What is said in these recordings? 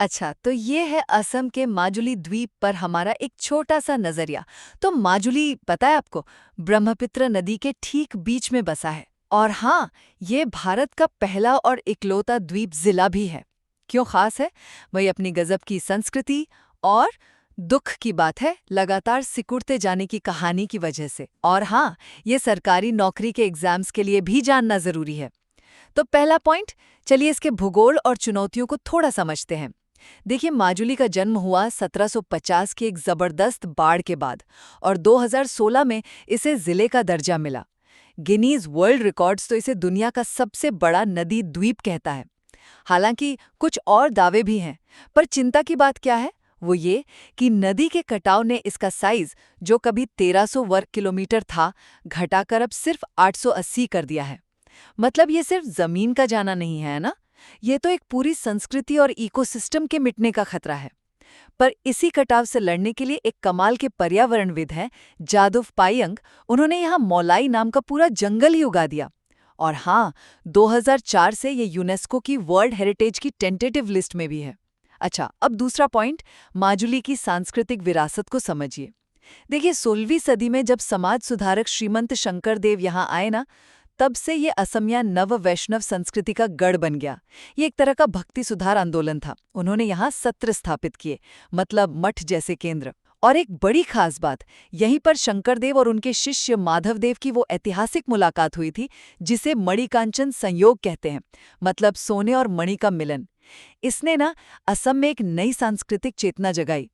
अच्छा, तो ये है असम के माजुली द्वीप पर हमारा एक छोटा सा नजरिया। तो माजुली पता है आपको, ब्रह्मपुत्र नदी के ठीक बीच में बसा है। और हाँ, ये भारत का पहला और इकलौता द्वीप जिला भी है। क्यों खास है? वही अपनी गजब की संस्कृति और दुख की बात है, लगातार सिकुड़ते जाने की कहानी की वजह से। और हाँ, ये सरकारी नौकरी के एग्जाम्स के लिए भी जानना जरूरी है। तो पहला पॉइंट, चलिए इसके भूगोल और चुनौतियों को थोड़ा समझते हैं। देखिए, माजुली का जन्म हुआ 1750 की एक जबरदस्त बाढ़ के बाद और 2016 में इसे जिले का दर्जा मिला। गिनीज वर्ल्ड रिकॉर्ड्स तो इसे दुनिया का सबसे बड़ा नदी द्वीप कहता है। हालांकि कुछ और दावे भी हैं, पर चिंता की बात क्या है? वो ये कि नदी के कटाव ने इसका साइज, जो कभी 1300 वर्ग किलोमीटर था, घटाकर अब सिर्फ 880 कर दिया है। मतलब ये सिर्फ जमीन का जाना नहीं है ना, ये तो एक पूरी संस्कृति और इकोसिस्टम के मिटने का खतरा है। पर इसी कटाव से लड़ने के लिए एक कमाल के पर्यावरणविद हैं, जादव पायंग। उन्होंने यहाँ मौलाई नाम का पूरा जंगल ही उगा दिया। और हाँ, 2004 से ये यूनेस्को की वर्ल्ड हेरिटेज की टेंटेटिव लिस्ट में भी है। अच्छा, अब दूसरा पॉइंट, माजुली की सांस्कृतिक विरासत को समझिए। देखिए, 16वीं सदी में जब समाज सुधारक श्रीमंत शंकरदेव यहाँ आए ना, तब से ये असमिया नव वैष्णव संस्कृति का गढ़ बन गया। ये एक तरह का भक्ति सुधार आंदोलन था। उन्होंने यहाँ सत्र स्थापित किए, मतलब मठ जैसे केंद्र। और एक बड़ी खास बात, यहीं पर शंकरदेव और उनके शिष्य माधवदेव की वो ऐतिहासिक मुलाकात हुई थी, जिसे मणिकांचन संयोग कहते हैं, मतलब सोने और मणि का मिलन। इसने ना असम में एक नई सांस्कृतिक चेतना जगाई।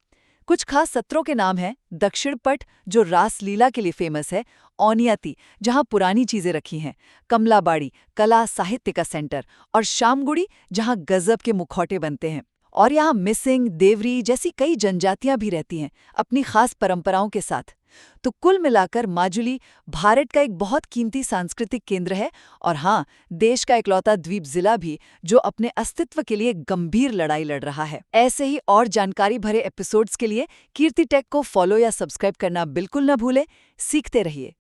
कुछ खास सत्रों के नाम हैं: दक्षिण पट, जो रासलीला के लिए फेमस है; औनियाती, जहां पुरानी चीजें रखी हैं; कमलाबाड़ी, कला साहित्य का सेंटर; और शामगुड़ी, जहां गजब के मुखौटे बनते हैं। और यहाँ मिसिंग, देवरी जैसी कई जनजातियां भी रहती हैं, अपनी खास परंपराओं के साथ। तो कुल मिलाकर माजुली भारत का एक बहुत कीमती सांस्कृतिक केंद्र है, और हाँ, देश का इकलौता द्वीप जिला भी, जो अपने अस्तित्व के लिए गंभीर लड़ाई लड़ रहा है। ऐसे ही और जानकारी भरे एपिसोड्स के लिए कीर्ति टेक को फॉलो या सब्सक्राइब करना बिल्कुल न भूलें। सीखते रहिए।